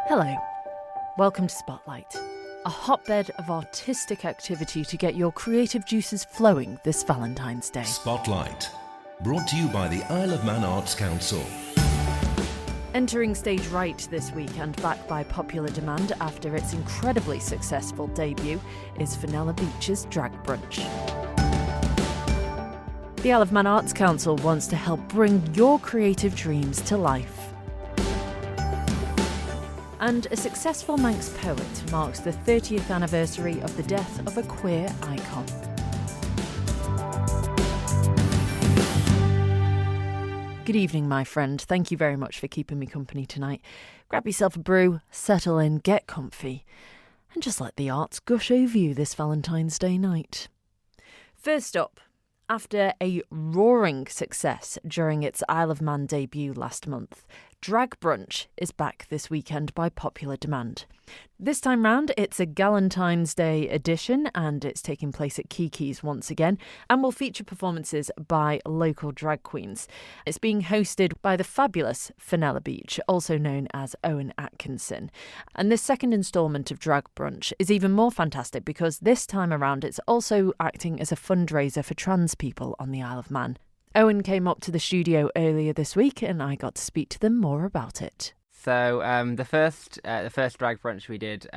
Hello, welcome to Spotlight, a hotbed of artistic activity to get your creative juices flowing this Valentine's Day. Spotlight, brought to you by the Isle of Man Arts Council. Entering stage right this week and backed by popular demand after its incredibly successful debut is Fenella Beach's Drag Brunch. The Isle of Man Arts Council wants to help bring your creative dreams to life. And a successful Manx poet marks the 30th anniversary of the death of a queer icon. Good evening, my friend. Thank you very much for keeping me company tonight. Grab yourself a brew, settle in, get comfy, and just let the arts gush over you this Valentine's Day night. First up, after a roaring success during its Isle of Man debut last month, Drag Brunch is back this weekend by popular demand. This time round, it's a Valentine's Day edition and it's taking place at Kiki's once again and will feature performances by local drag queens. It's being hosted by the fabulous Fenella Beach, also known as Owen Atkinson. And this second instalment of Drag Brunch is even more fantastic because this time around it's also acting as a fundraiser for trans people on the Isle of Man. Owen came up to the studio earlier this week and I got to speak to them more about it. So the first drag brunch we did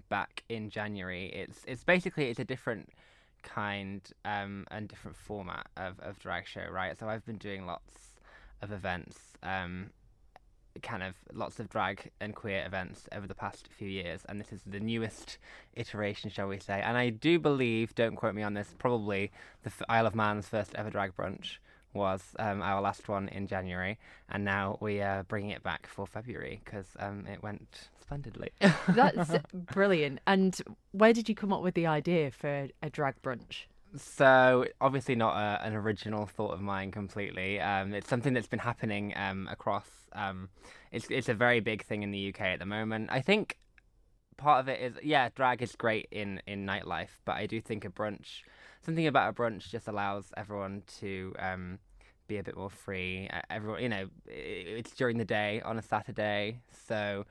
back in January, it's basically a different kind and different format of drag show, right? So I've been doing lots of events, kind of lots of drag and queer events over the past few years, and this is the newest iteration, shall we say? And I do believe, don't quote me on this, probably the Isle of Man's first ever drag brunch was our last one in January, and now we are bringing it back for February because it went splendidly. That's brilliant. And where did you come up with the idea for a drag brunch? So obviously not an original thought of mine completely. It's something that's been happening across. It's a very big thing in the UK at the moment. I think part of it is, drag is great in nightlife, but I do think something about a brunch just allows everyone to be a bit more free. Everyone, it's during the day on a Saturday, so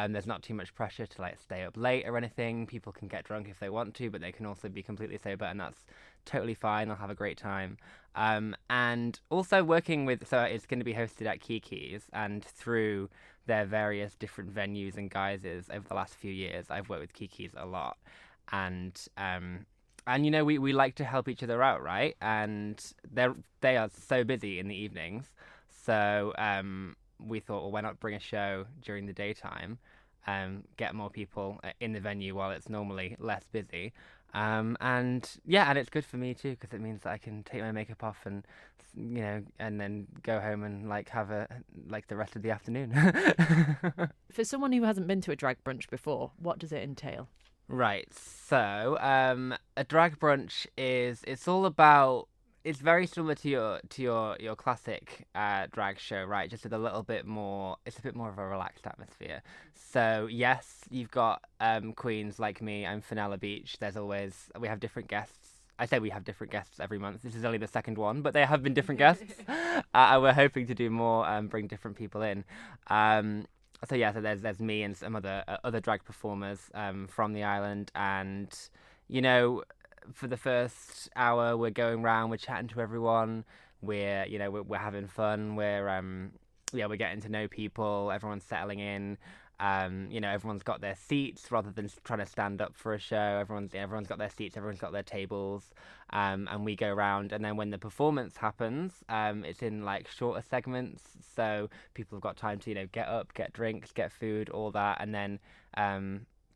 there's not too much pressure to stay up late or anything. People can get drunk if they want to, but they can also be completely sober, and that's totally fine. They'll have a great time. And also so it's going to be hosted at Kiki's, and through their various different venues and guises over the last few years, I've worked with Kiki's a lot, and we like to help each other out, right? And they are so busy in the evenings, so we thought, well, why not bring a show during the daytime, get more people in the venue while it's normally less busy, and it's good for me too because it means that I can take my makeup off and and then go home and have the rest of the afternoon. For someone who hasn't been to a drag brunch before, what does it entail? Right, so a drag brunch it's very similar to your classic drag show, right? Just with it's a bit more of a relaxed atmosphere. So yes, you've got queens like me. I'm Fenella Beach. We have different guests. I say we have different guests every month. This is only the second one, but they have been different guests. We're hoping to do more and bring different people in. So there's me and some other drag performers from the island, and for the first hour we're going round, we're chatting to everyone, we're having fun, we're getting to know people, everyone's settling in. Everyone's got their seats rather than trying to stand up for a show. Everyone's got their seats, everyone's got their tables, and we go around. And then when the performance happens, it's in shorter segments, so people have got time to get up, get drinks, get food, all that, and then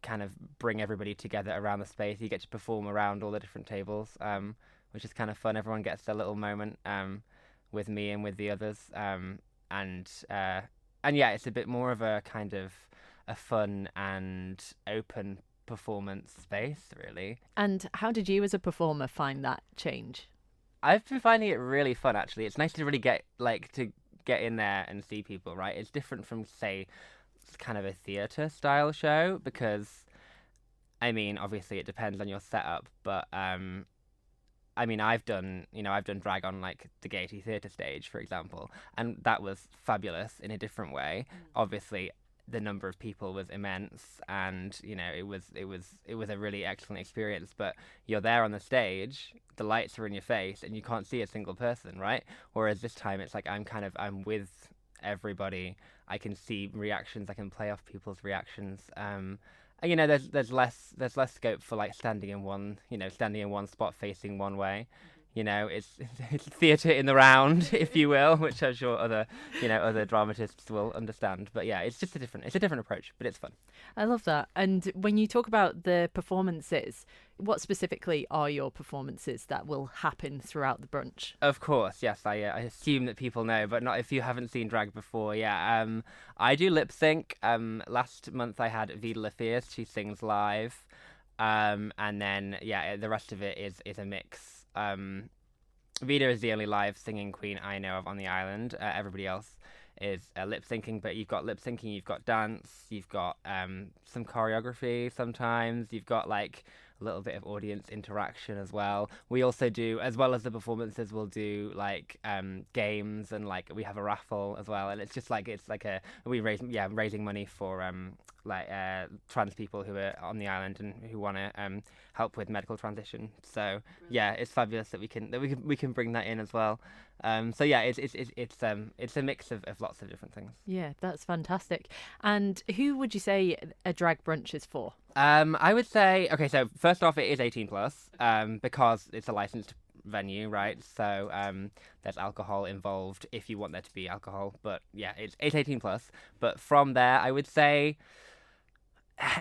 kind of bring everybody together around the space. You get to perform around all the different tables, which is kind of fun. Everyone gets a little moment with me and with the others, it's a bit more of a kind of a fun and open performance space, really. And how did you as a performer find that change? I've been finding it really fun, actually. It's nice to really get in there and see people, right? It's different from, say, kind of a theatre style show because, obviously it depends on your setup, but I've done drag on the Gaiety Theatre stage, for example, and that was fabulous in a different way. Obviously, the number of people was immense, and it was a really excellent experience. But you're there on the stage, the lights are in your face, and you can't see a single person, right? Whereas this time it's like I'm with everybody. I can see reactions. I can play off people's reactions. And, there's less scope for like standing in one spot facing one way. It's theatre in the round, if you will, which I'm sure other dramatists will understand. But yeah, it's a different approach, but it's fun. I love that. And when you talk about the performances, what specifically are your performances that will happen throughout the brunch? Of course, yes. I assume that people know, but not if you haven't seen drag before. Yeah, I do lip sync. Last month I had Vida La Fierce. She sings live, and then the rest of it is a mix. Vida is the only live singing queen I know of on the island. Everybody else is lip syncing, but you've got lip syncing, you've got dance, you've got some choreography sometimes, you've got like a little bit of audience interaction as well. We also do, as well as the performances, we'll do like games, and like we have a raffle as well, and it's raising money for trans people who are on the island and who want to help with medical transition. So yeah, it's fabulous that we can bring that in as well. So yeah, it's a mix of lots of different things. Yeah, that's fantastic. And who would you say a drag brunch is for? I would say, okay, so first off, it is 18 plus, because it's a licensed venue, right? So there's alcohol involved if you want there to be alcohol, but yeah, it's 18 plus. But from there, I would say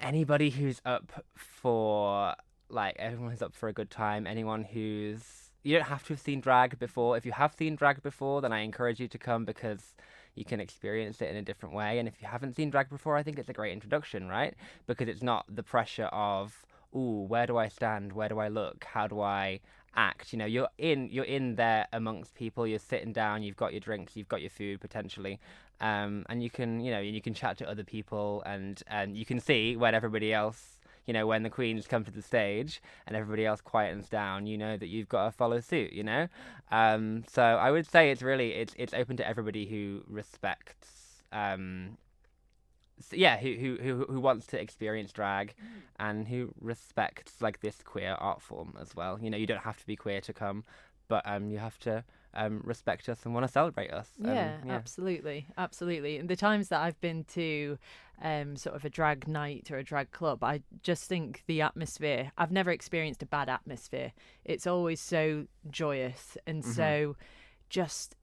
anybody who's up for, like, everyone who's up for a good time, you don't have to have seen drag before. If you have seen drag before, then I encourage you to come, because you can experience it in a different way. And if you haven't seen drag before, I think it's a great introduction, right? Because it's not the pressure of, ooh, where do I stand? Where do I look? How do I act? You're in there amongst people. You're sitting down. You've got your drinks. You've got your food potentially, and you can chat to other people, and you can see when everybody else. When the queens come to the stage and everybody else quietens down, that you've got to follow suit, So I would say it's open to everybody who respects, who wants to experience drag and who respects like this queer art form as well. You don't have to be queer to come, but you have to respect us and want to celebrate us. Yeah, absolutely. And the times that I've been to sort of a drag night or a drag club, I just think the atmosphere, I've never experienced a bad atmosphere. It's always so joyous, and so just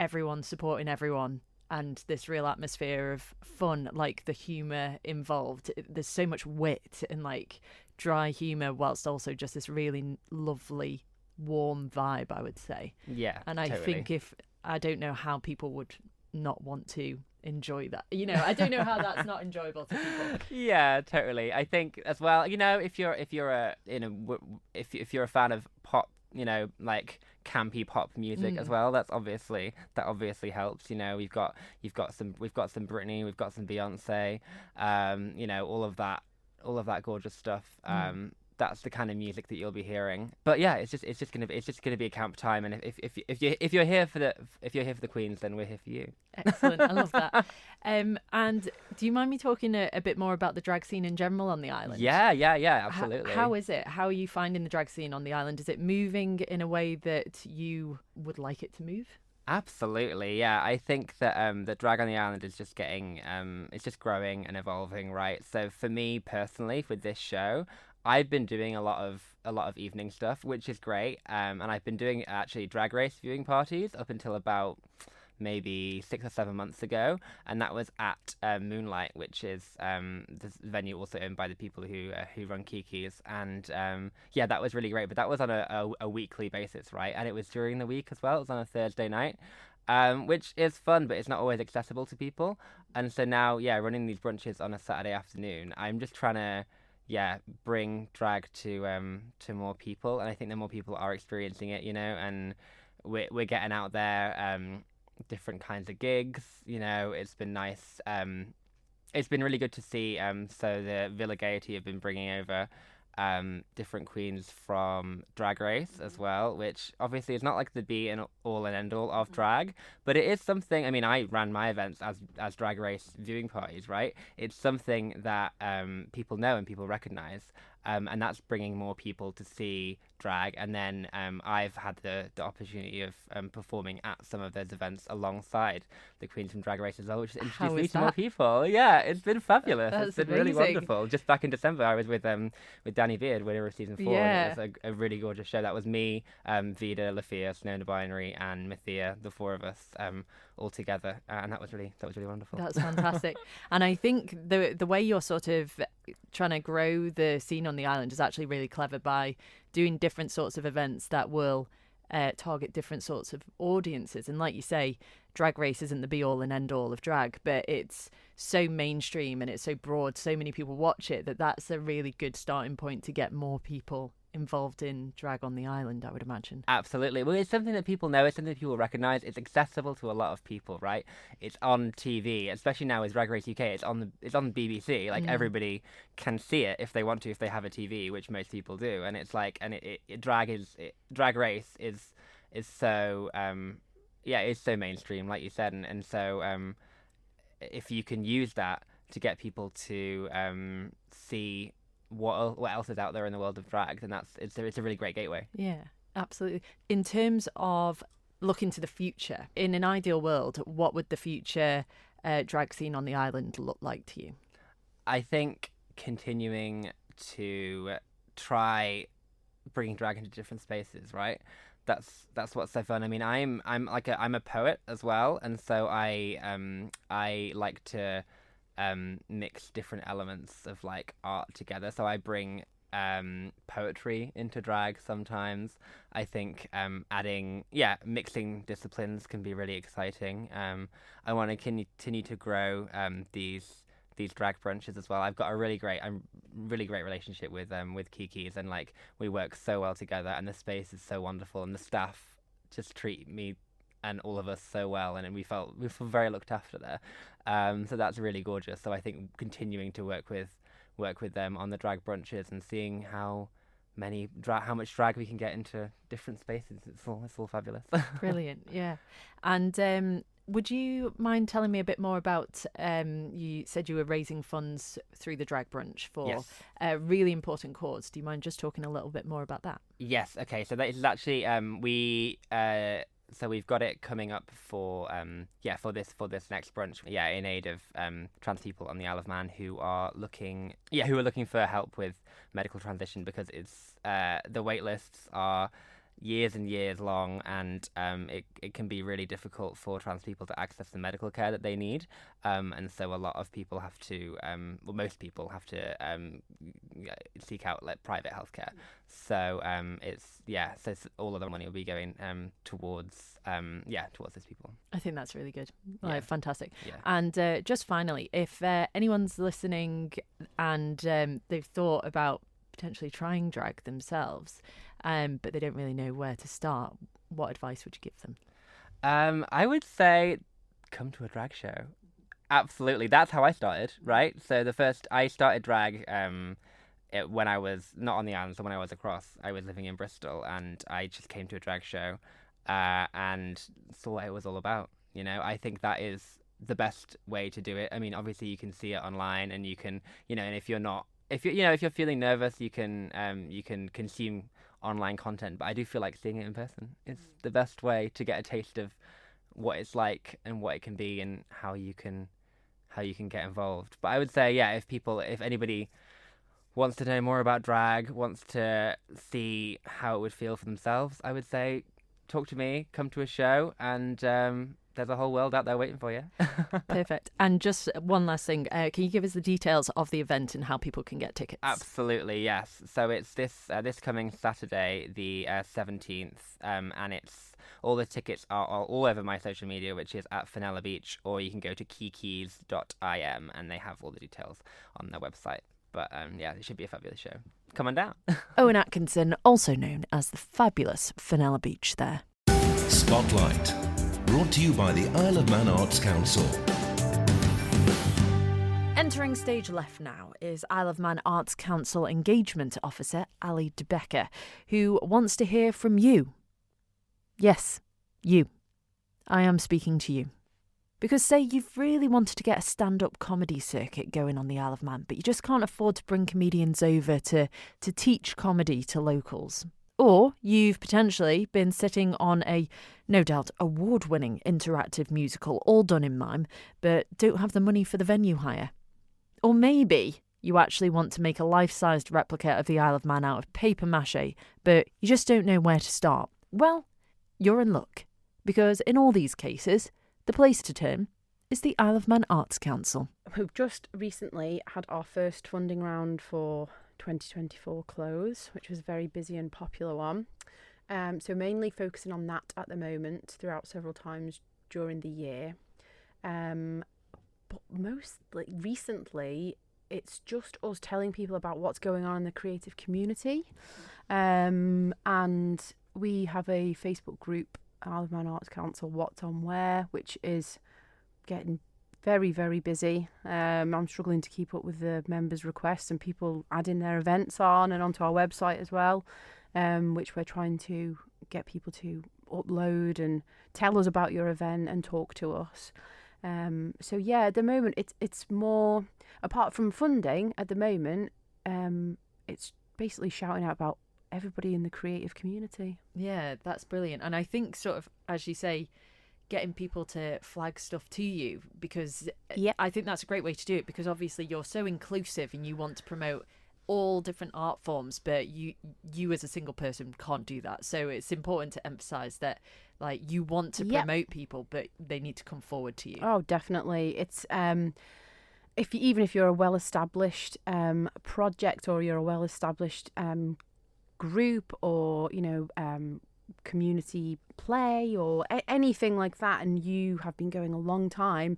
everyone supporting everyone, and this real atmosphere of fun, like the humour involved. There's so much wit and like dry humour, whilst also just this really lovely warm vibe, I would say. Yeah, and I totally. think I don't know how people would not want to enjoy that. I don't know how that's not enjoyable to people. Yeah, totally. I think as well, if you're a fan of pop, like campy pop music as well, that obviously helps. We've got some Britney, we've got some Beyonce, all of that gorgeous stuff. That's the kind of music that you'll be hearing. But yeah, it's just gonna be a camp time, and if you're here for the queens, then we're here for you. Excellent, I love that. And do you mind me talking a bit more about the drag scene in general on the island? Yeah, absolutely. How is it? How are you finding the drag scene on the island? Is it moving in a way that you would like it to move? Absolutely, yeah. I think that the drag on the island is just getting it's just growing and evolving, right? So for me personally, with this show, I've been doing a lot of evening stuff, which is great. And I've been doing actually drag race viewing parties up until about maybe 6 or 7 months ago, and that was at Moonlight, which is this venue also owned by the people who run Kiki's, and that was really great. But that was on a weekly basis, right? And it was during the week as well. It was on a Thursday night, which is fun, but it's not always accessible to people. And so now, running these brunches on a Saturday afternoon, I'm just trying to bring drag to more people, and I think that more people are experiencing it, and we're getting out there, different kinds of gigs. It's been nice. It's been really good to see. So the Villa Gaiety have been bringing over different queens from Drag Race as well, which obviously is not like the be and all and end all of drag, but it is something. I mean, I ran my events as Drag Race viewing parties, right? It's something that people know and people recognize. And that's bringing more people to see drag. And then I've had the opportunity of performing at some of those events alongside the Queens from Drag Race as well, which has introduced me to more people. Yeah, it's been fabulous. It's been really wonderful. Just back in December, I was with Danny Beard, winner of season 4. Yeah. And it was a really gorgeous show. That was me, Vida, Lafia, Snow the Binary, and Mathia, the 4 of us all together, and that was really wonderful. That's fantastic. And I think the way you're sort of trying to grow the scene on the island is actually really clever by doing different sorts of events that will target different sorts of audiences. And like you say, Drag Race isn't the be all and end all of drag, but it's so mainstream and it's so broad, so many people watch it, that's a really good starting point to get more people involved in drag on the island, I would imagine. Absolutely. Well, it's something that people know, it's something that people recognise, it's accessible to a lot of people, right? It's on TV, especially now with Drag Race UK, it's on BBC, like everybody can see it if they want to, if they have a TV, which most people do, and it's like, and Drag Race is so it's so mainstream, like you said, and so if you can use that to get people to see what else is out there in the world of drag, then it's a really great gateway. Yeah, absolutely. In terms of looking to the future, in an ideal world, what would the future drag scene on the island look like to you? I think continuing to try bringing drag into different spaces, right? That's what's so fun. I mean, I'm a poet as well, and so I like to mix different elements of like art together. So I bring poetry into drag sometimes. I think mixing disciplines can be really exciting. I want to continue to grow these drag brunches as well. I've got a really great relationship with Kiki's, and like we work so well together, and the space is so wonderful, and the staff just treat me and all of us so well, and we feel very looked after there. So that's really gorgeous. So I think continuing to work with them on the drag brunches and seeing how much drag we can get into different spaces. It's all fabulous. Brilliant, yeah. And would you mind telling me a bit more about? You said you were raising funds through the drag brunch for a really important cause. Do you mind just talking a little bit more about that? Yes. Okay. So that is actually So we've got it coming up for this next brunch, in aid of trans people on the Isle of Man who are looking for help with medical transition, because it's the wait lists are years and years long, and it can be really difficult for trans people to access the medical care that they need, and so a lot of people have to most people have to seek out like private healthcare. So so all of the money will be going towards those people. I think that's really good. Fantastic. Yeah. And just finally, if anyone's listening and they've thought about potentially trying drag themselves, but they don't really know where to start, what advice would you give them? I would say come to a drag show. Absolutely. That's how I started, right? So I started drag when I was not on the island, so when I was across. I was living in Bristol, and I just came to a drag show and saw what it was all about. You know, I think that is the best way to do it. I mean, obviously you can see it online, and you can, and if you're feeling nervous, you can consume online content, but I do feel like seeing it in person is the best way to get a taste of what it's like and what it can be, and how you can get involved. But I would say, if anybody wants to know more about drag, wants to see how it would feel for themselves, I would say talk to me, come to a show, and there's a whole world out there waiting for you. Perfect. And just one last thing, can you give us the details of the event and how people can get tickets? Absolutely, yes. So it's this coming Saturday, the 17th, and it's all the tickets are all over my social media, which is at Fenella Beach, or you can go to kikis.im, and they have all the details on their website. But it should be a fabulous show. Come on down. Owen Atkinson, also known as the fabulous Fenella Beach there. Spotlight, brought to you by the Isle of Man Arts Council. Entering stage left now is Isle of Man Arts Council Engagement Officer Ali DeBecker, who wants to hear from you. Yes, you. I am speaking to you. Because say you've really wanted to get a stand-up comedy circuit going on the Isle of Man, but you just can't afford to bring comedians over to teach comedy to locals. Or you've potentially been sitting on a, no doubt, award-winning interactive musical, all done in mime, but don't have the money for the venue hire. Or maybe you actually want to make a life-sized replica of the Isle of Man out of paper mache, but you just don't know where to start. Well, you're in luck, because in all these cases, the place to turn is the Isle of Man Arts Council. We've just recently had our first funding round for 2024 close, which was a very busy and popular one. So mainly focusing on that at the moment throughout several times during the year. But mostly recently, it's just us telling people about what's going on in the creative community. And we have a Facebook group, Isle of Man Arts Council What's On Where, which is getting very, very busy. I'm struggling to keep up with the members' requests and people adding their events on and onto our website as well, which we're trying to get people to upload and tell us about your event and talk to us. So yeah, at the moment it's more, apart from funding at the moment, it's basically shouting out about everybody in the creative community. Yeah, that's brilliant. And I think sort of, as you say, getting people to flag stuff to you, because I think that's a great way to do it, because obviously you're so inclusive and you want to promote all different art forms, but you as a single person can't do that. So it's important to emphasize that, like, you want to promote people, but they need to come forward to you. Oh, definitely. It's even if you're a well-established project, or you're a well-established group, or community play, or anything like that, and you have been going a long time,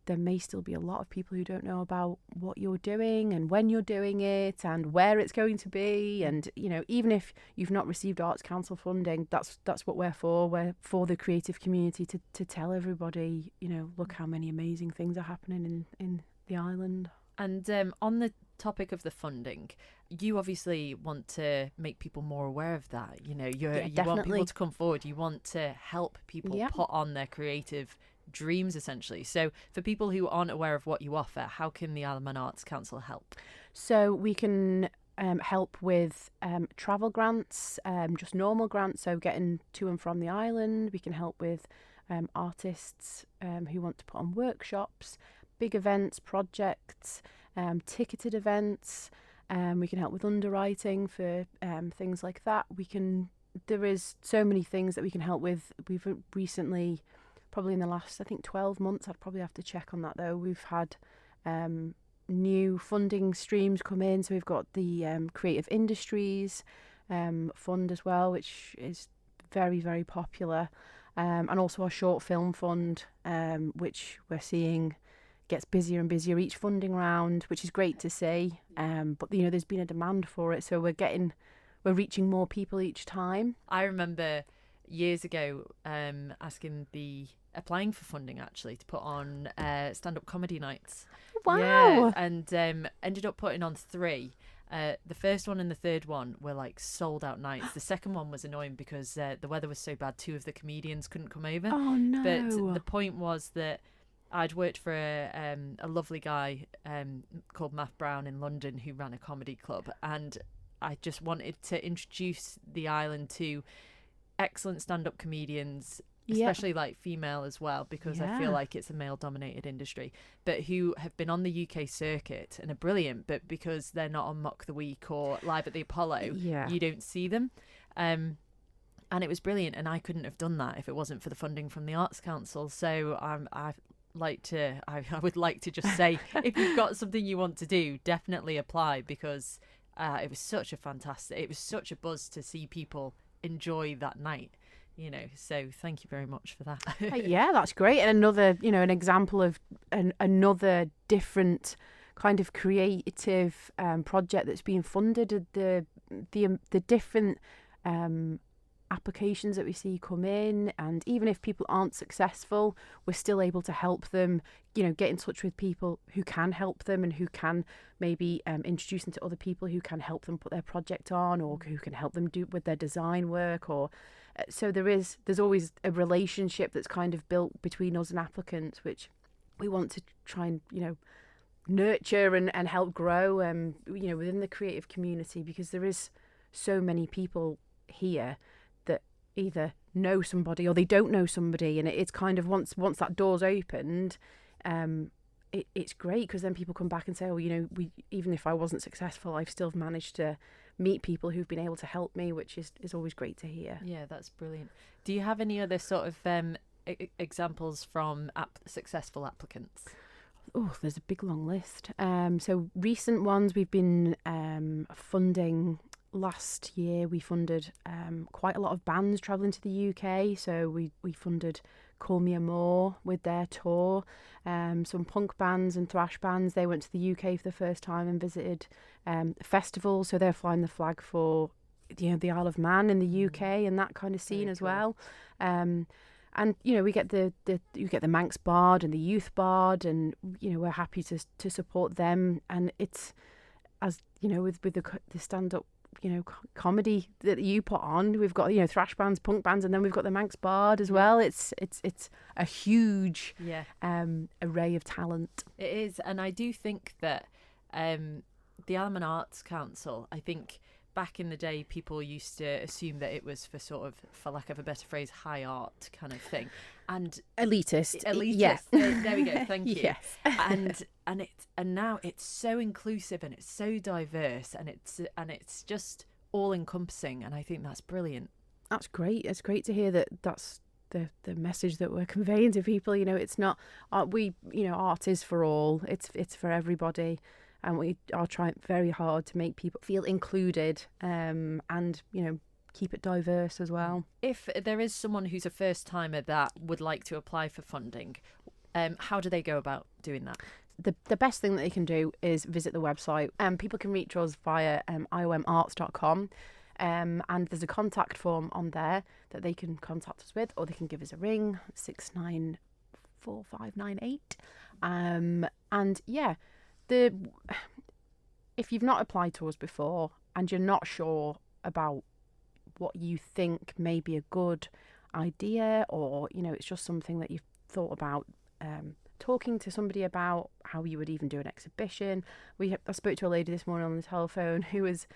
there may still be a lot of people who don't know about what you're doing and when you're doing it and where it's going to be. And even if you've not received Arts Council funding, that's what we're for. We're for the creative community to tell everybody, look how many amazing things are happening in the island. And on the topic of the funding, you obviously want to make people more aware of that. You want people to come forward. You want to help people put on their creative dreams, essentially. So for people who aren't aware of what you offer, how can the Isle of Man Arts Council help? So we can help with travel grants, just normal grants, so getting to and from the island. We can help with artists who want to put on workshops, big events, projects, ticketed events. We can help with underwriting for things like that. There is so many things that we can help with. We've recently, probably in the last, I think, 12 months, I'd probably have to check on that though, we've had new funding streams come in. So we've got the Creative Industries fund as well, which is very, very popular. And also our Short Film Fund, which we're seeing gets busier and busier each funding round, which is great to see. But there's been a demand for it, so we're reaching more people each time. I remember years ago applying for funding actually to put on stand-up comedy nights. Wow. Yeah, and ended up putting on 3. The first one and the third one were like sold out nights. The second one was annoying because the weather was so bad, 2 of the comedians couldn't come over. Oh no. But the point was that I'd worked for a lovely guy called Maddrell in London who ran a comedy club, and I just wanted to introduce the island to excellent stand-up comedians, especially like female as well, because I feel like it's a male-dominated industry, but who have been on the UK circuit and are brilliant, but because they're not on Mock the Week or Live at the Apollo, you don't see them. And it was brilliant, and I couldn't have done that if it wasn't for the funding from the Arts Council. So I would like to just say, if you've got something you want to do, definitely apply, because it was such a buzz to see people enjoy that night, so thank you very much for that. Yeah, that's great. And another, an example of another different kind of creative project that's being funded. The different applications that we see come in, and even if people aren't successful, we're still able to help them, get in touch with people who can help them and who can maybe introduce them to other people who can help them put their project on, or who can help them do with their design work. Or so there's always a relationship that's kind of built between us and applicants, which we want to try and nurture and help grow within the creative community, because there is so many people here that either know somebody or they don't know somebody, and it's kind of once that door's opened, it's great, because then people come back and say, even if I wasn't successful, I've still managed to meet people who've been able to help me, which is always great to hear. Yeah, that's brilliant. Do you have any other sort of examples from successful applicants? Oh, there's a big long list. So recent ones we've been funding. Last year we funded quite a lot of bands travelling to the UK. So we funded Call Me a More with their tour. Some punk bands and thrash bands, they went to the UK for the first time and visited festivals. So they're flying the flag for the Isle of Man in the UK and that kind of scene. Very as cool. Well. And we get you get the Manx Bard and the Youth Bard, and we're happy to support them. And it's, as with the stand up comedy that you put on, we've got thrash bands, punk bands, and then we've got the Manx Bard as well. It's a huge array of talent. It is, and I do think that the Isle of Man Arts Council, I think back in the day, people used to assume that it was for sort of, for lack of a better phrase, high art kind of thing, and elitist. Yes, there we go. Thank you. Yes, and now it's so inclusive and it's so diverse and it's just all encompassing, and I think that's brilliant. That's great. It's great to hear that. That's the message that we're conveying to people. It's not art is for all. It's for everybody. And we are trying very hard to make people feel included and, keep it diverse as well. If there is someone who's a first timer that would like to apply for funding, how do they go about doing that? The best thing that they can do is visit the website. People can reach us via iomarts.com. And there's a contact form on there that they can contact us with, or they can give us a ring, 694598. If you've not applied to us before and you're not sure about what you think may be a good idea, or it's just something that you've thought about talking to somebody about how you would even do an exhibition. I spoke to a lady this morning on the telephone who was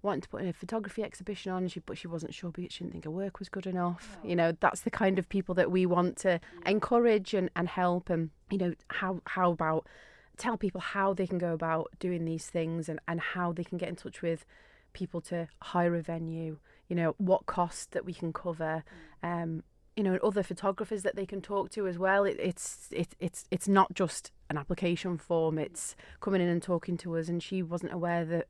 wanting to put a photography exhibition on, but she wasn't sure because she didn't think her work was good enough. That's the kind of people that we want to encourage and help. And how about tell people how they can go about doing these things, and how they can get in touch with people to hire a venue, what costs that we can cover, and other photographers that they can talk to as well. It's not just an application form, it's coming in and talking to us. And she wasn't aware that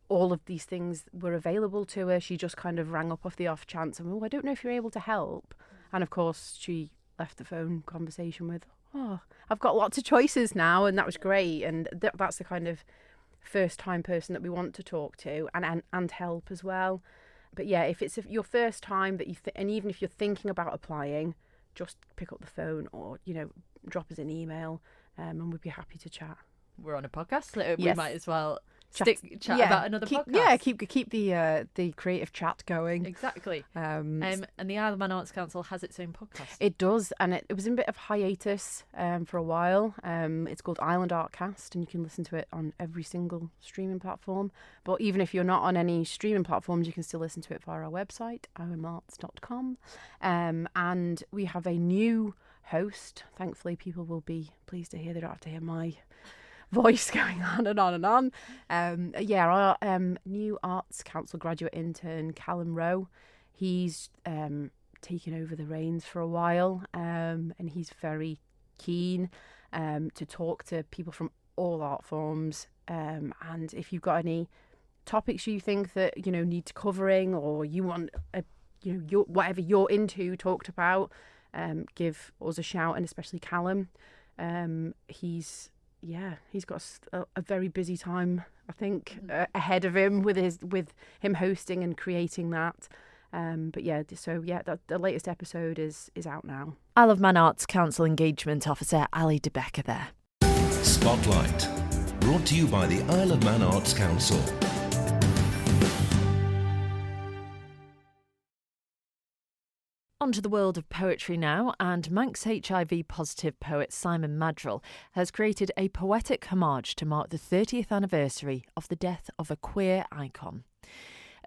all of these things were available to her. She just kind of rang up off the off chance and, I don't know if you're able to help. And of course she left the phone conversation with, I've got lots of choices now, and that was great. And that's the kind of first time person that we want to talk to and help as well. But yeah, if it's your first time that and even if you're thinking about applying, just pick up the phone or drop us an email, and we'd be happy to chat. We're on a podcast, so we Yes. might as well chat about another podcast. Yeah, keep the creative chat going. Exactly. And the Isle of Man Arts Council has its own podcast. It does, and it was in a bit of hiatus for a while. It's called Island Artcast, and you can listen to it on every single streaming platform. But even if you're not on any streaming platforms, you can still listen to it via our website, iomarts.com. And we have a new host. Thankfully, people will be pleased to hear they don't have to hear my voice going on and on and on. Our new Arts Council graduate intern, Callum Rowe, he's taken over the reins for a while, and he's very keen to talk to people from all art forms. And if you've got any topics you think that need covering, or you want whatever you're into talked about, give us a shout, and especially Callum. He's got a very busy time, I think, ahead of him with him hosting and creating that. But yeah, so yeah, the latest episode is out now. Isle of Man Arts Council Engagement Officer Ali DeBecker there. Spotlight, brought to you by the Isle of Man Arts Council. Onto the world of poetry now, and Manx HIV-positive poet Simon Maddrell has created a poetic homage to mark the 30th anniversary of the death of a queer icon.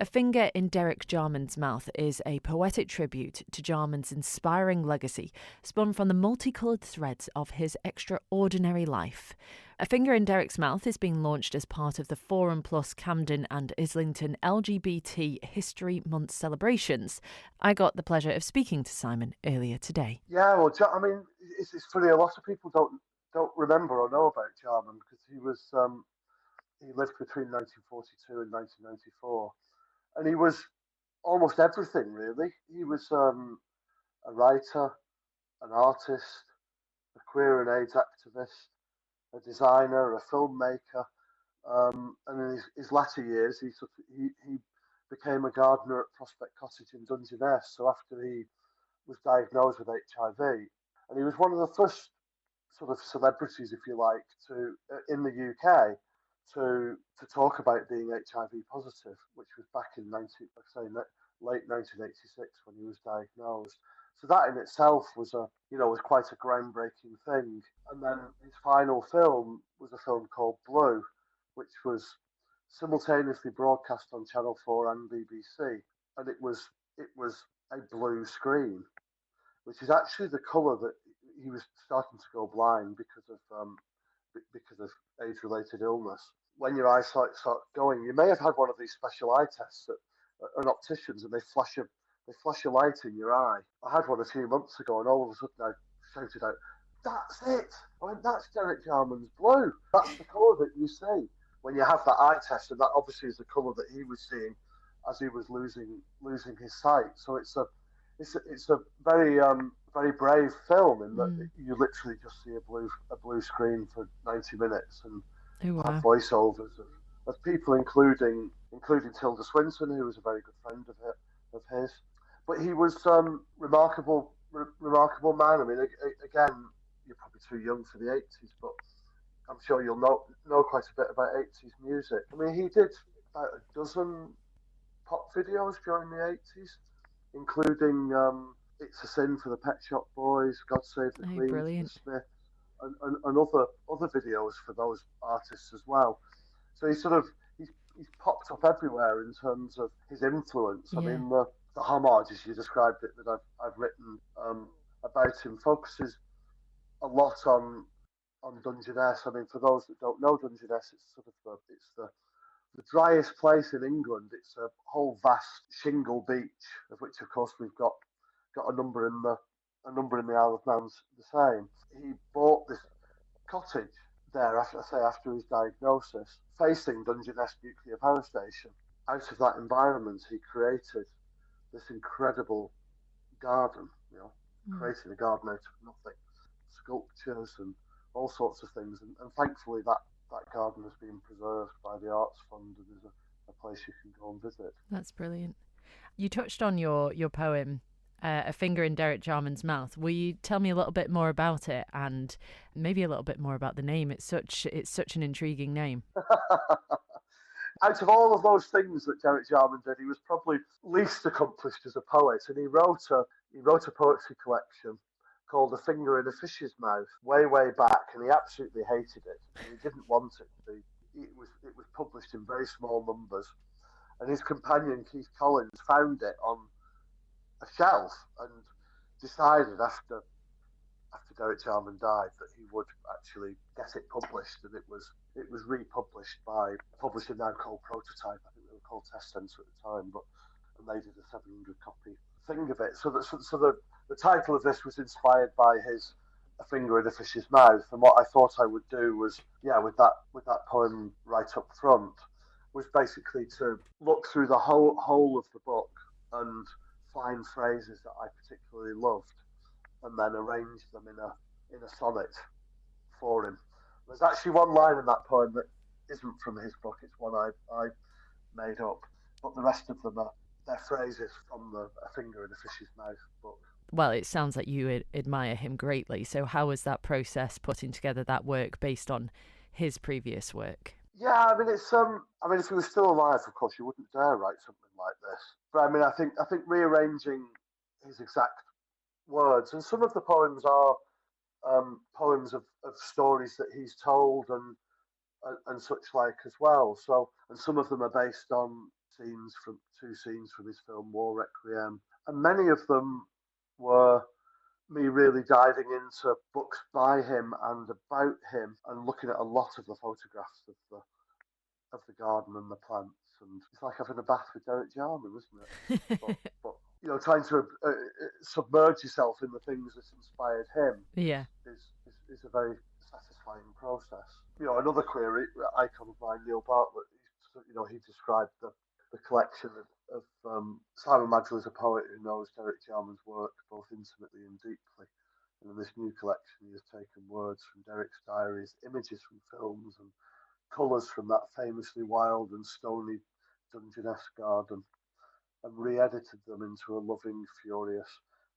A Finger in Derek Jarman's Mouth is a poetic tribute to Jarman's inspiring legacy, spun from the multicoloured threads of his extraordinary life. A Finger in Derek's Mouth is being launched as part of the Forum Plus Camden and Islington LGBT History Month celebrations. I got the pleasure of speaking to Simon earlier today. Yeah, well, I mean, it's funny. A lot of people don't remember or know about Jarman because he lived between 1942 and 1994. And he was almost everything, really. He was a writer, an artist, a queer and AIDS activist, a designer, a filmmaker. And in his latter years, he became a gardener at Prospect Cottage in Dungeness. So after he was diagnosed with HIV, and he was one of the first sort of celebrities, if you like, in the UK to talk about being HIV positive, which was back in late 1986 when he was diagnosed. So that in itself was quite a groundbreaking thing. And then his final film was a film called Blue, which was simultaneously broadcast on Channel 4 and BBC, and it was a blue screen, which is actually the colour that he was starting to go blind because of age-related illness. When your eyesight starts going, you may have had one of these special eye tests at an optician's, and they flash a light in your eye. I had one a few months ago, and all of a sudden I shouted out, "That's it!" I went, "That's Derek Jarman's blue. That's the colour that you see when you have that eye test," and that obviously is the colour that he was seeing as he was losing his sight. So it's a very very brave film in that you literally just see a blue screen for 90 minutes and have voiceovers of people, including Tilda Swinton, who was a very good friend of his. But he was remarkable man. I mean, again, you're probably too young for the 80s, but I'm sure you'll know quite a bit about 80s music. I mean, he did about a dozen pop videos during the 80s, including It's a Sin for the Pet Shop Boys, God Save the Queen for the Smiths, and other videos for those artists as well. So he's popped up everywhere in terms of his influence. Yeah. I mean, the homage, as you described it, that I've written about him focuses a lot on Dungeness. I mean, for those that don't know Dungeness, it's the driest place in England. It's a whole vast shingle beach, of which, of course, we've got a number in the Isle of Man's the same. He bought this cottage there after his diagnosis, facing Dungeness Nuclear Power Station. Out of that environment, he created this incredible garden. Created a garden out of nothing, sculptures and all sorts of things. And thankfully, that garden has been preserved by the Arts Fund and is a place you can go and visit. That's brilliant. You touched on your poem, A Finger in Derek Jarman's Mouth. Will you tell me a little bit more about it and maybe a little bit more about the name? It's such an intriguing name. Out of all of those things that Derek Jarman did, he was probably least accomplished as a poet, and he wrote a poetry collection called A Finger in a Fish's Mouth way back, and he absolutely hated it. And he didn't want it to be. It was published in very small numbers, and his companion Keith Collins found it on a shelf and decided after Derek Jarman died that he would actually get it published, and it was republished by a publisher now called Prototype. I think they were called Test Centre at the time, and they did a 700 copy thing of it. So the title of this was inspired by his A Finger in a Fish's Mouth, and what I thought I would do was, with that poem right up front, was basically to look through the whole of the book and find phrases that I particularly loved, and then arrange them in a sonnet for him. There's actually one line in that poem that isn't from his book. It's one I made up, but the rest of them are their phrases from A Finger in a Fish's Mouth book. Well, it sounds like you admire him greatly. So how was that process putting together that work based on his previous work? Yeah, I mean, it's I mean, if he was still alive, of course, you wouldn't dare write something like this. But I mean, I think rearranging his exact words, and some of the poems are poems of stories that he's told and such like as well. So, and some of them are based on two scenes from his film War Requiem, and many of them were me really diving into books by him and about him, and looking at a lot of the photographs of the garden and the plants. And it's like having a bath with Derek Jarman, isn't it? But you know, trying to submerge yourself in the things that inspired him Yeah. is a very satisfying process. You know, another queer icon of mine, Neil Bartlett, you know, he described the collection of Simon Maddrell is a poet who knows Derek Jarman's work both intimately and deeply. And in this new collection, he has taken words from Derek's diaries, images from films, and colours from that famously wild and stony Dungeness garden, and re-edited them into a loving, furious,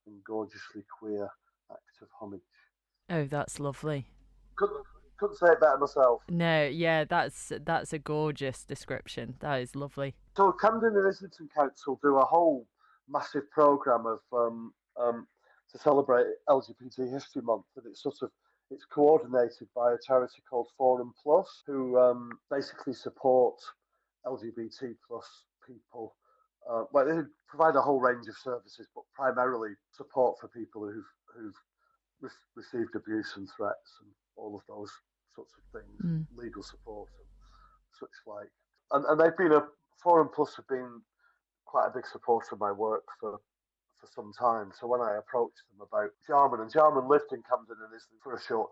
and gorgeously queer act of homage. Oh, that's lovely. Couldn't say it better myself. No, yeah, that's a gorgeous description. That is lovely. So Camden and Islington Council do a whole massive programme of to celebrate LGBT History Month, and it's coordinated by a charity called Forum Plus, who basically support LGBT plus people. Well, they provide a whole range of services, but primarily support for people who've received abuse and threats and all of those sorts of things, legal support and such like. And they've been Forum Plus have been quite a big supporter of my work for some time. So when I approached them about Jarman, and Jarman lived in Camden and Islington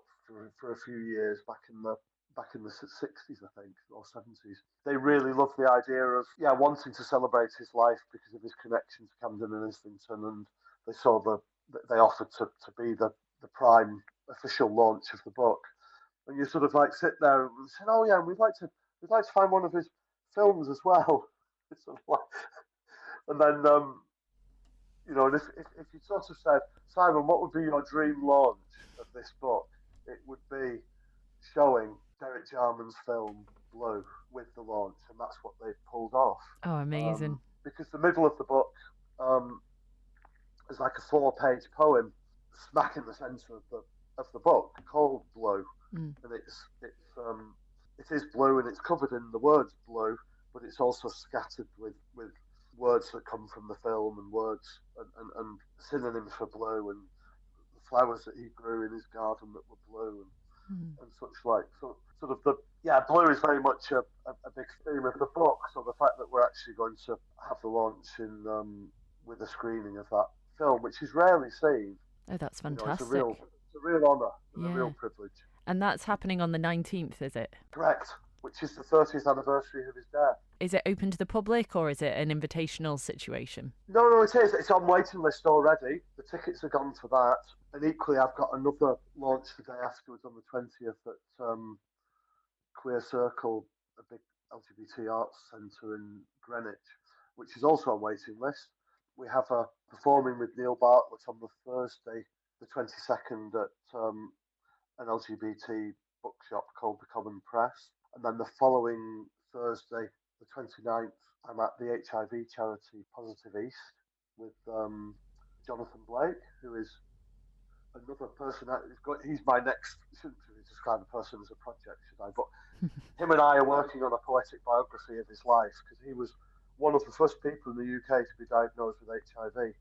for a few years back in the 60s, I think, or 70s. They really loved the idea of wanting to celebrate his life because of his connection to Camden and Islington, and they offered to be the prime official launch of the book. And you sort of like sit there and say, oh yeah, we'd like to find one of his films as well. It's sort of like, and then you know, and if you sort of said, Simon, what would be your dream launch of this book? It would be showing Derek Jarman's film Blue with the launch, and that's what they pulled off. Oh, amazing! Because the middle of the book is like a 4-page poem, smack in the centre of the book, called Blue, and it is blue, and it's covered in the words blue, but it's also scattered with words that come from the film, and words and synonyms for blue, and the flowers that he grew in his garden that were blue, and such like. So sort of blue is very much a big theme of the book. So the fact that we're actually going to have the launch with a screening of that film, which is rarely seen. Oh, that's fantastic. You know, it's a real honour and a real privilege. And that's happening on the 19th, is it? Correct, which is the 30th anniversary of his death. Is it open to the public, or is it an invitational situation? No, it is. It's on waiting list already. The tickets are gone for that. And equally, I've got another launch the day afterwards on the 20th at Queer Circle, a big LGBT arts centre in Greenwich, which is also on waiting list. We have a performing with Neil Bartlett on the Thursday, the 22nd, at an LGBT bookshop called The Common Press. And then the following Thursday, the 29th, I'm at the HIV charity Positive East with Jonathan Blake, who is another person. He's my next. I shouldn't really describe a person as a project, should I? But him and I are working on a poetic biography of his life, because he was one of the first people in the UK to be diagnosed with HIV.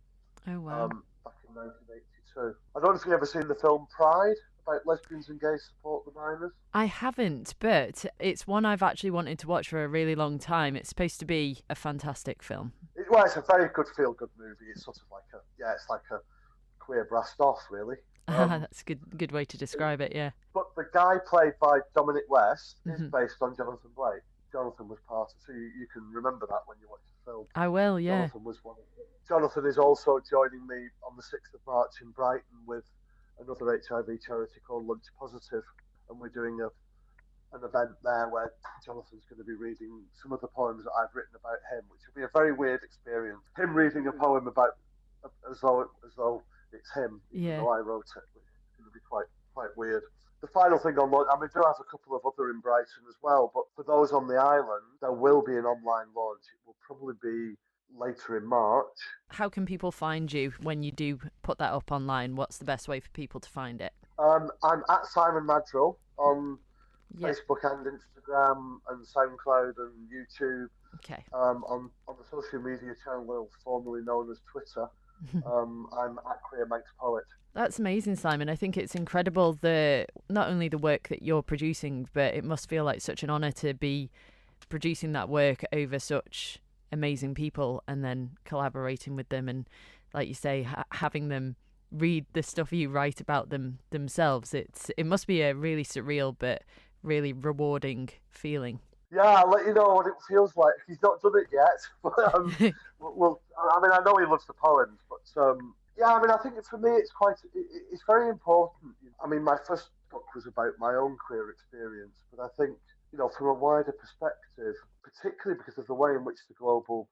Oh, wow. Back in 1982. I don't know if you've ever seen the film Pride, about lesbians and gays support the miners. I haven't, but it's one I've actually wanted to watch for a really long time. It's supposed to be a fantastic film. It's a very good feel-good movie. It's sort of like it's like a queer brassed off, really. That's a good way to describe it, yeah. But the guy played by Dominic West is based on Jonathan Blake. Jonathan was part of, so you can remember that when you watch the film. I will, yeah. Jonathan was one of them. Jonathan is also joining me on the 6th of March in Brighton with another HIV charity called Lunch Positive, and we're doing an event there where Jonathan's going to be reading some of the poems that I've written about him, which will be a very weird experience. Him reading a poem about as though it's him, even though I wrote it, which is going to be quite weird. The final thing on launch, I mean, do have a couple of other in Brighton as well, but for those on the island, there will be an online launch. It will probably be later in March. How can people find you when you do put that up online? What's the best way for people to find it? I'm at Simon Maddrell on Facebook and Instagram and SoundCloud and YouTube. Okay. On the social media channel formerly known as Twitter, I'm at Queer Manx Poet. That's amazing, Simon. I think it's incredible, not only the work that you're producing, but it must feel like such an honour to be producing that work over such amazing people and then collaborating with them and, like you say, having them read the stuff you write about them themselves. It must be a really surreal but really rewarding feeling. Yeah, I'll let you know what it feels like. He's not done it yet, but well, I mean, I know he loves the poems, but yeah, I mean, I think for me it's very important. I mean, my first book was about my own queer experience, but I think, from a wider perspective, particularly because of the way in which the global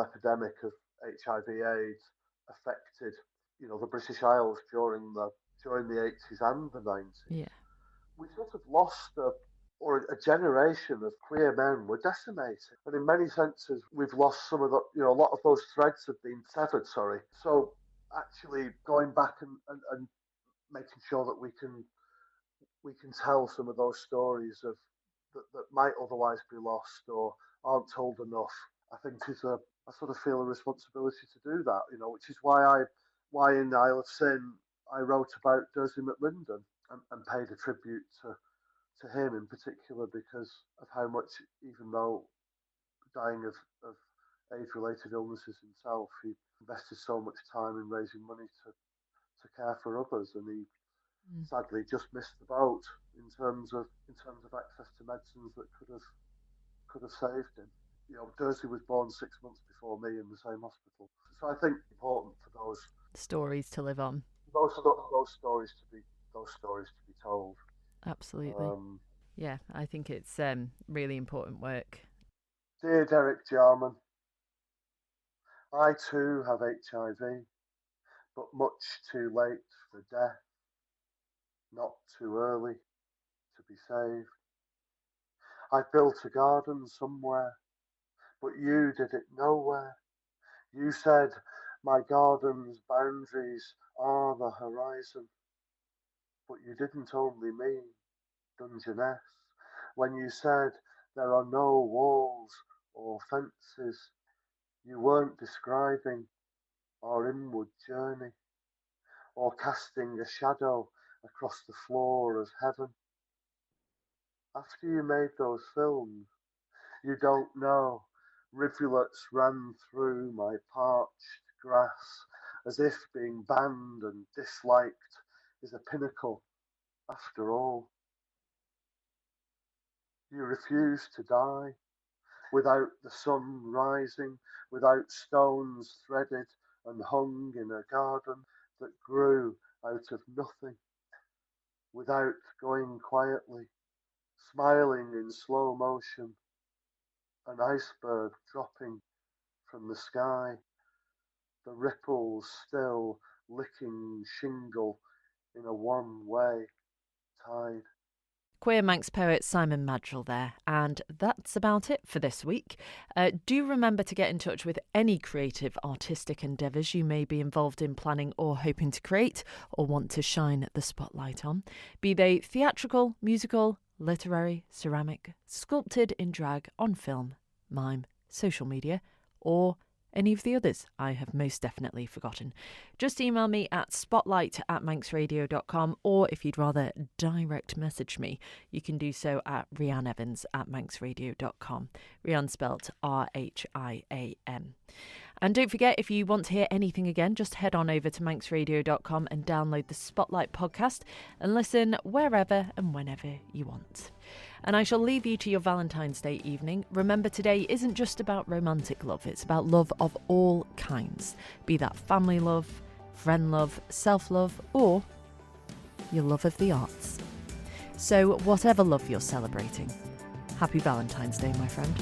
epidemic of HIV/AIDS affected, the British Isles during the 80s and the 90s. Yeah. We sort of lost a generation of queer men were decimated. And in many senses, we've lost some of a lot of those threads have been severed, So actually going back and making sure that we can tell some of those stories that might otherwise be lost or aren't told enough, I think I sort of feel a responsibility to do that, which is why in Isle of Sin, I wrote about Dursley McLinden and paid a tribute to him in particular because of how much, even though dying of AIDS-related illnesses himself, he invested so much time in raising money to care for others, and he sadly just missed the boat in terms of access to medicines that could have saved him. Dursley was born 6 months before me in the same hospital, so I think it's important for those stories to live on. Those stories to be told. Absolutely. Yeah, I think it's really important work. Dear Derek Jarman, I too have HIV, but much too late for death, not too early to be saved. I built a garden somewhere, but you did it nowhere. You said my garden's boundaries are the horizon, but you didn't only mean Dungeness when you said there are no walls or fences. You weren't describing our inward journey or casting a shadow across the floor as heaven. After you made those films, you don't know, rivulets ran through my parched grass as if being banned and disliked is a pinnacle after all. You refused to die without the sun rising, without stones threaded and hung in a garden that grew out of nothing, without going quietly, smiling in slow motion, an iceberg dropping from the sky, the ripples still licking shingle in a one-way tide. Queer Manx poet Simon Maddrell there, and that's about it for this week. Do remember to get in touch with any creative artistic endeavours you may be involved in planning or hoping to create or want to shine the spotlight on, be they theatrical, musical, literary, ceramic, sculpted in drag, on film, mime, social media, or any of the others I have most definitely forgotten. Just email me at spotlight@manxradio.com, or if you'd rather direct message me, you can do so at rhianevans@manxradio.com. Rhian spelt RHIAN. And don't forget, if you want to hear anything again, just head on over to manxradio.com and download the Spotlight podcast and listen wherever and whenever you want. And I shall leave you to your Valentine's Day evening. Remember, today isn't just about romantic love, it's about love of all kinds. Be that family love, friend love, self-love, or your love of the arts. So, whatever love you're celebrating, happy Valentine's Day, my friend.